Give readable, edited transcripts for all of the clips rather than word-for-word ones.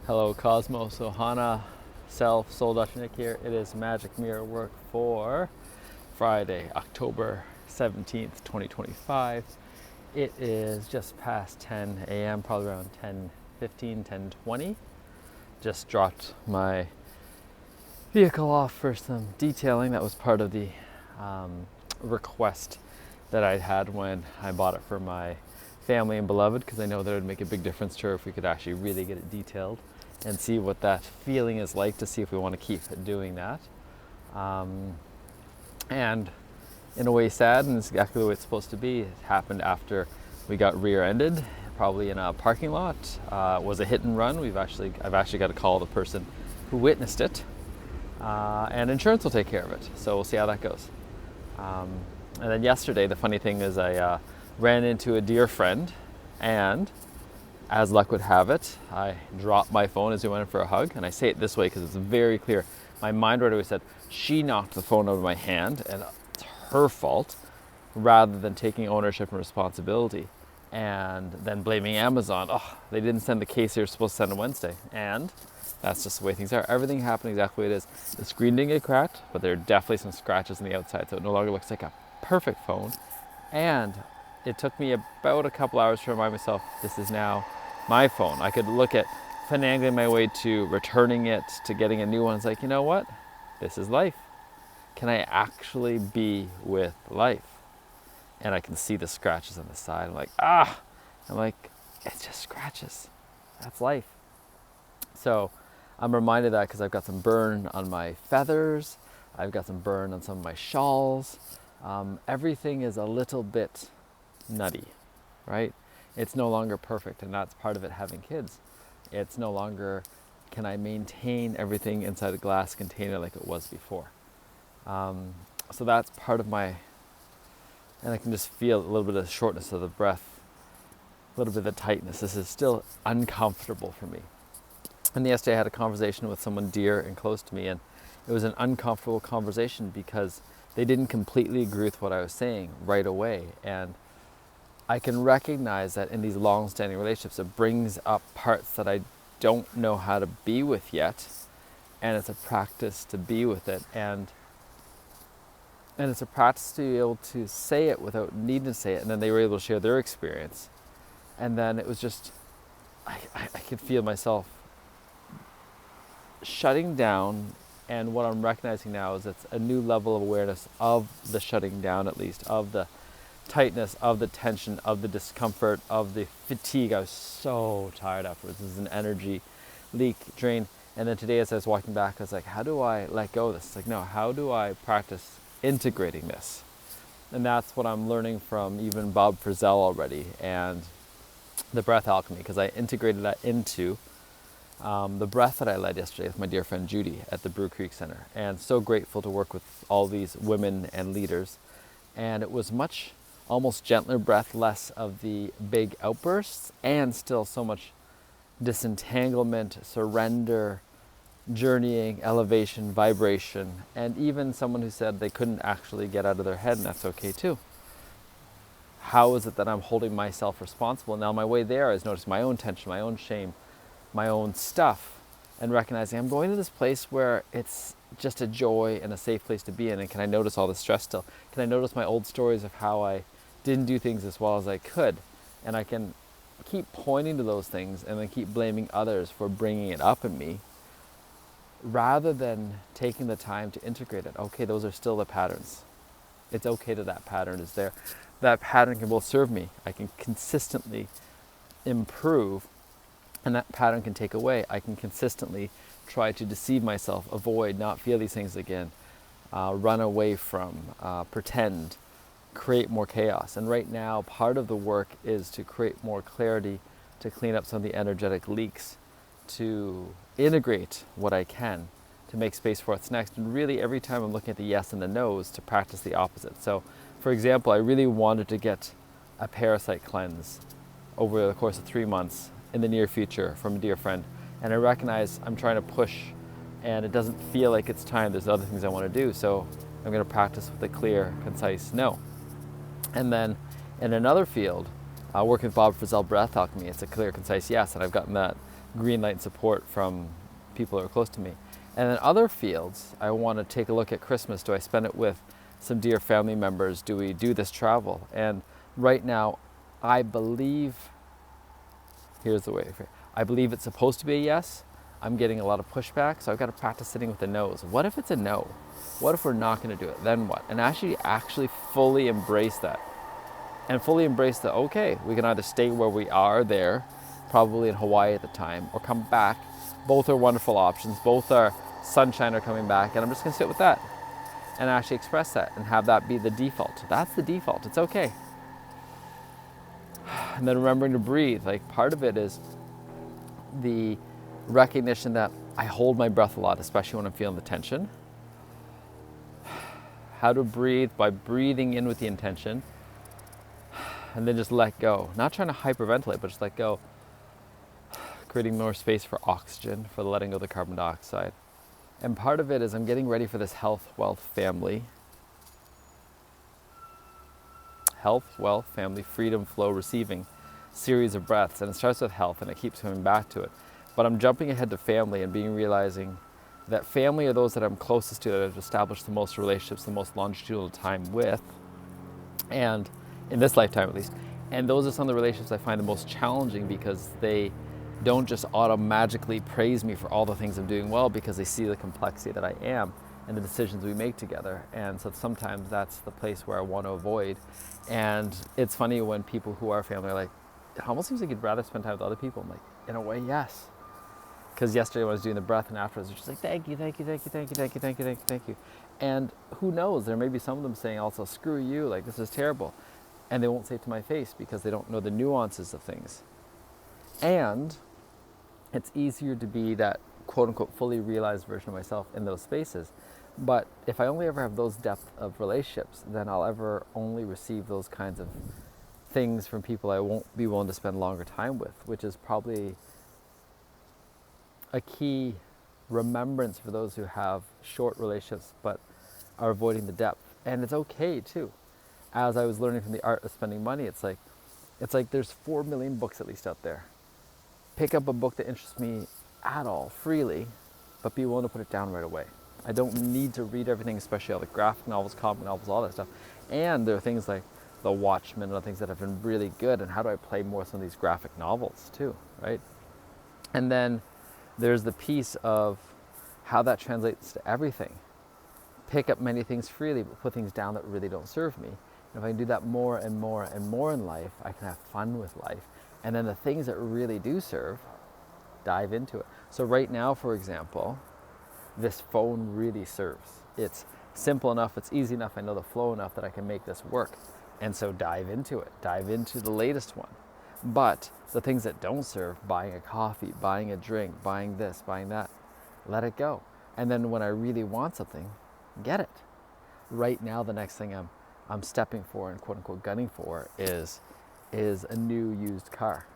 Hello Cosmos, Ohana, Self, Soul Dr. Nick here. It is Magic Mirror work for Friday, October 17th, 2025. It is just past 10 a.m., probably around 10:15, 10:20. Just dropped my vehicle off for some detailing. That was part of the request that I had when I bought it for my family and beloved, because I know that it would make a big difference to her if we could actually really get it detailed and see what that feeling is like, to see if we want to keep doing that. And in a way sad, and it's exactly the way it's supposed to be. It happened after we got rear-ended, probably in a parking lot. It was a hit and run. I've actually got to call the person who witnessed it, and insurance will take care of it. So we'll see how that goes. And then yesterday, the funny thing is I ran into a dear friend, and as luck would have it, I dropped my phone as we went in for a hug. And I say it this way because it's very clear. My mind right away said, she knocked the phone out of my hand and it's her fault, rather than taking ownership and responsibility and then blaming Amazon. Oh, they didn't send the case they were supposed to send on Wednesday. And that's just the way things are. Everything happened exactly the way it is. The screen didn't get cracked, but there are definitely some scratches on the outside, so it no longer looks like a perfect phone. And it took me about a couple hours to remind myself, this is now my phone. I could look at finagling my way to returning it, to getting a new one. It's like, you know what? This is life. Can I actually be with life? And I can see the scratches on the side. I'm like, it's just scratches. That's life. So I'm reminded of that because I've got some burn on my feathers. I've got some burn on some of my shawls. Everything is a little bit nutty, right? It's no longer perfect, and that's part of it having kids. It's no longer, can I maintain everything inside a glass container like it was before? So that's part of my, and I can just feel a little bit of the shortness of the breath, a little bit of the tightness. This is still uncomfortable for me. And yesterday I had a conversation with someone dear and close to me, and it was an uncomfortable conversation because they didn't completely agree with what I was saying right away. And I can recognize that in these long-standing relationships, it brings up parts that I don't know how to be with yet, and it's a practice to be with it, and it's a practice to be able to say it without needing to say it. And then they were able to share their experience, and then it was just, I could feel myself shutting down. And what I'm recognizing now is it's a new level of awareness of the shutting down, at least, of the tightness, of the tension, of the discomfort, of the fatigue. I was so tired afterwards. This is an energy leak, drain. And then today as I was walking back, I was like, how do I let go of this? It's like, no, how do I practice integrating this? And that's what I'm learning from even Bob Frizell already, and the breath alchemy, because I integrated that into the breath that I led yesterday with my dear friend Judy at the Brew Creek Center. And so grateful to work with all these women and leaders. And it was much almost gentler breath, less of the big outbursts, and still so much disentanglement, surrender, journeying, elevation, vibration, and even someone who said they couldn't actually get out of their head, and that's okay too. How is it that I'm holding myself responsible? Now on my way there, I was noticing my own tension, my own shame, my own stuff, and recognizing I'm going to this place where it's just a joy and a safe place to be in. And can I notice all the stress still? Can I notice my old stories of how I didn't do things as well as I could? And I can keep pointing to those things and then keep blaming others for bringing it up in me, rather than taking the time to integrate it. Okay, those are still the patterns. It's okay that pattern is there. That pattern can both serve me. I can consistently improve, and that pattern can take away. I can consistently try to deceive myself, avoid, not feel these things again, run away from, pretend, create more chaos. And right now, part of the work is to create more clarity, to clean up some of the energetic leaks, to integrate what I can, to make space for what's next. And really, every time I'm looking at the yes and the no's, to practice the opposite. So, for example, I really wanted to get a parasite cleanse over the course of 3 months in the near future from a dear friend. And I recognize I'm trying to push, and it doesn't feel like it's time. There's other things I want to do. So I'm going to practice with a clear, concise no. And then in another field, working with Bob Frizell Breath Alchemy, it's a clear, concise yes. And I've gotten that green light and support from people who are close to me. And in other fields, I want to take a look at Christmas. Do I spend it with some dear family members? Do we do this travel? And right now, I believe, here's the way, I believe it's supposed to be a yes. I'm getting a lot of pushback, so I've got to practice sitting with the no's. What if it's a no? What if we're not going to do it? Then what? And actually fully embrace that. And fully embrace that, okay, we can either stay where we are there, probably in Hawaii at the time, or come back. Both are wonderful options. Both are sunshine are coming back, and I'm just going to sit with that and actually express that and have that be the default. That's the default. It's okay. And then remembering to breathe. Like, part of it is the recognition that I hold my breath a lot, especially when I'm feeling the tension. How to breathe by breathing in with the intention and then just let go. Not trying to hyperventilate, but just let go. Creating more space for oxygen, for letting go of the carbon dioxide. And part of it is I'm getting ready for this health, wealth, family. Health, wealth, family, freedom, flow, receiving series of breaths. And it starts with health and it keeps coming back to it. But I'm jumping ahead to family and realizing that family are those that I'm closest to, that I've established the most relationships, the most longitudinal time with, and in this lifetime at least. And those are some of the relationships I find the most challenging, because they don't just automatically praise me for all the things I'm doing well, because they see the complexity that I am and the decisions we make together. And so sometimes that's the place where I want to avoid. And it's funny when people who are family are like, it almost seems like you'd rather spend time with other people. I'm like, in a way, yes. Because yesterday when I was doing the breath and afterwards, they're just like, thank you, thank you, thank you, thank you, thank you, thank you, thank you, thank you. And who knows, there may be some of them saying also, screw you, like, this is terrible. And they won't say it to my face because they don't know the nuances of things. And it's easier to be that quote unquote fully realized version of myself in those spaces. But if I only ever have those depth of relationships, then I'll ever only receive those kinds of things from people I won't be willing to spend longer time with, which is probably a key remembrance for those who have short relationships but are avoiding the depth. And it's okay too. As I was learning from the art of spending money, it's like there's 4 million books at least out there. Pick up a book that interests me at all, freely, but be willing to put it down right away. I don't need to read everything, especially all the graphic novels, comic novels, all that stuff. And there are things like The Watchmen and other things that have been really good, and how do I play more some of these graphic novels too, right? And then there's the piece of how that translates to everything. Pick up many things freely, but put things down that really don't serve me. And if I can do that more and more and more in life, I can have fun with life. And then the things that really do serve, dive into it. So right now, for example, this phone really serves. It's simple enough, it's easy enough, I know the flow enough that I can make this work. And so dive into it, dive into the latest one. But the things that don't serve, buying a coffee, buying a drink, buying this, buying that, let it go. And then when I really want something, get it. Right now, the next thing I'm stepping for and quote unquote gunning for is a new used car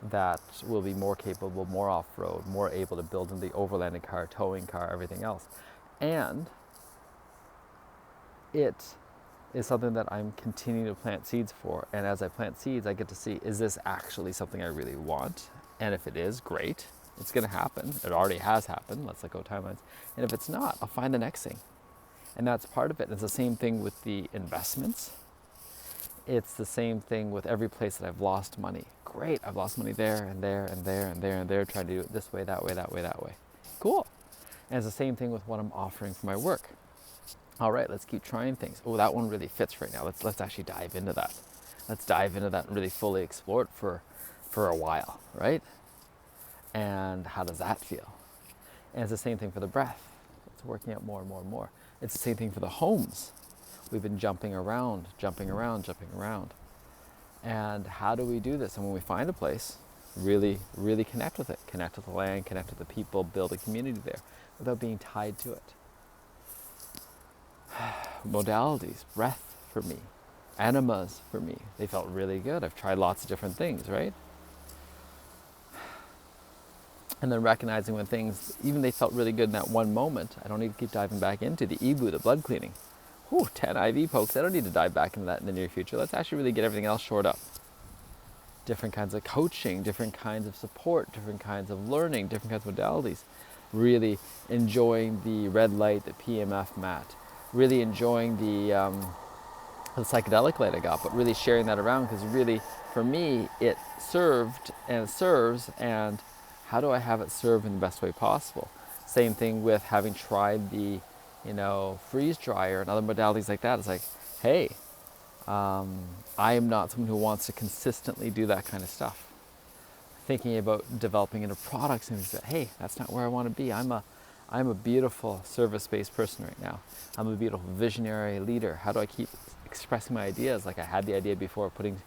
that will be more capable, more off-road, more able to build in the overlanding car, towing car, everything else. And it is something that I'm continuing to plant seeds for. And as I plant seeds, I get to see, is this actually something I really want? And if it is, great, it's gonna happen. It already has happened, let's let go of timelines. And if it's not, I'll find the next thing. And that's part of it. It's the same thing with the investments. It's the same thing with every place that I've lost money. Great, I've lost money there and there and there and there and there, trying to do it this way, that way, that way, that way. Cool. And it's the same thing with what I'm offering for my work. All right, let's keep trying things. Oh, that one really fits right now. Let's actually dive into that. Let's dive into that and really fully explore it for a while, right? And how does that feel? And it's the same thing for the breath. It's working out more and more and more. It's the same thing for the homes. We've been jumping around. And how do we do this? And when we find a place, really, really connect with it. Connect with the land, connect with the people, build a community there without being tied to it. Modalities, breath for me, enemas for me. They felt really good. I've tried lots of different things, right? And then recognizing when things, even they felt really good in that one moment, I don't need to keep diving back into the EBU, the blood cleaning. 10 IV pokes, I don't need to dive back into that in the near future. Let's actually really get everything else shored up. different kinds of coaching, different kinds of support, different kinds of learning, different kinds of modalities. Really enjoying the red light, the PMF mat, really enjoying the psychedelic light I got, but really sharing that around, because really for me it served and it serves, and how do I have it serve in the best way possible? Same thing with having tried the freeze dryer and other modalities like that. It's like, hey, I am not someone who wants to consistently do that kind of stuff. Thinking about developing into products and things like, hey, that's not where I want to be. I'm a beautiful service-based person right now. I'm a beautiful visionary leader. How do I keep expressing my ideas? Like I had the idea before of putting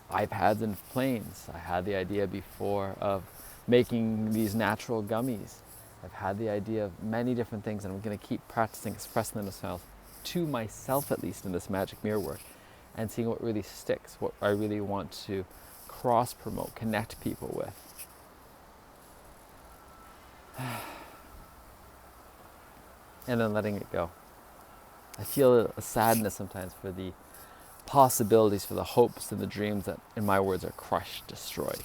iPads in planes. I had the idea before of making these natural gummies. I've had the idea of many different things, and I'm going to keep practicing expressing themselves to myself, at least in this magic mirror work, and seeing what really sticks, what I really want to cross promote, connect people with. And then letting it go. I feel a sadness sometimes for the possibilities, for the hopes and the dreams that, in my words, are crushed, destroyed.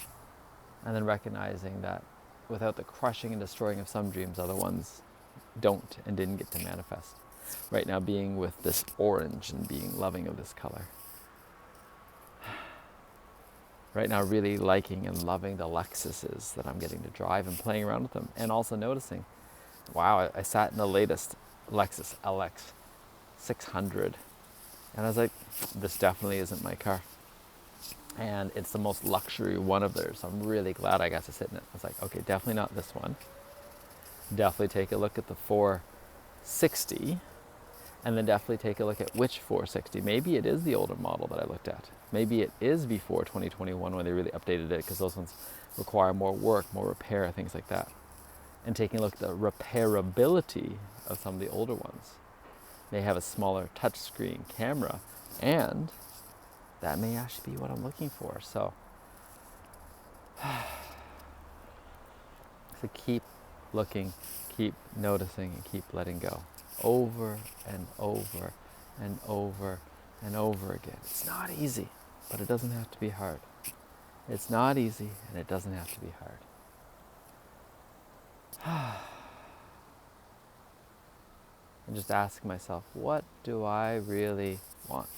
And then recognizing that without the crushing and destroying of some dreams, other ones don't and didn't get to manifest. Right now being with this orange and being loving of this color. Right now really liking and loving the Lexuses that I'm getting to drive and playing around with them. And also noticing, wow, I sat in the latest Lexus LX 600. And I was like, this definitely isn't my car. And it's the most luxury one of theirs. So I'm really glad I got to sit in it. I was like, okay, definitely not this one. Definitely take a look at the 460. And then definitely take a look at which 460. Maybe it is the older model that I looked at. Maybe it is before 2021 when they really updated it, because those ones require more work, more repair, things like that. And taking a look at the repairability of some of the older ones. They have a smaller touchscreen camera, and that may actually be what I'm looking for. So keep looking, keep noticing, and keep letting go. Over and over and over and over again. It's not easy, but it doesn't have to be hard. It's not easy, and it doesn't have to be hard. And just ask myself, what do I really want?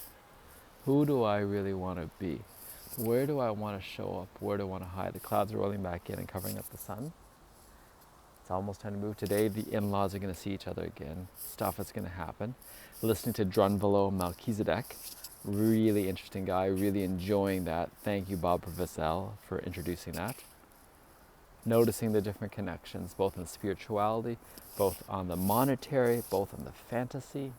Who do I really want to be? Where do I want to show up? Where do I want to hide? The clouds are rolling back in and covering up the sun. It's almost time to move. Today, the in-laws are going to see each other again. Stuff is going to happen. Listening to Drunvalo Melchizedek. Really interesting guy. Really enjoying that. Thank you, Bob Provicel, for introducing that. Noticing the different connections, both in spirituality, both on the monetary, both on the fantasy.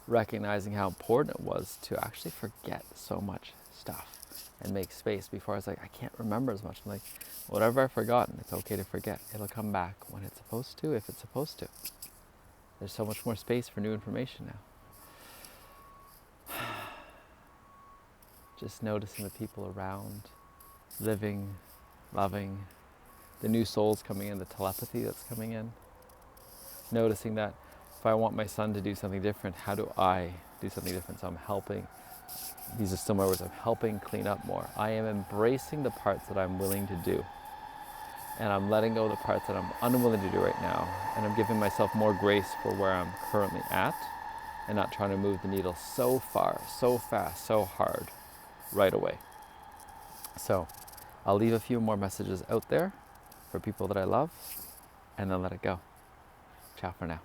Recognizing how important it was to actually forget so much stuff and make space. Before I was like, I can't remember as much. I'm like, whatever I've forgotten, it's okay to forget. It'll come back when it's supposed to, if it's supposed to. There's so much more space for new information now. Just noticing the people around, living, loving, the new souls coming in, the telepathy that's coming in. Noticing that if I want my son to do something different, how do I do something different? So I'm helping. These are similar words. I'm helping clean up more. I am embracing the parts that I'm willing to do. And I'm letting go of the parts that I'm unwilling to do right now. And I'm giving myself more grace for where I'm currently at, and not trying to move the needle so far, so fast, so hard right away. So I'll leave a few more messages out there for people that I love, and then let it go. Ciao for now.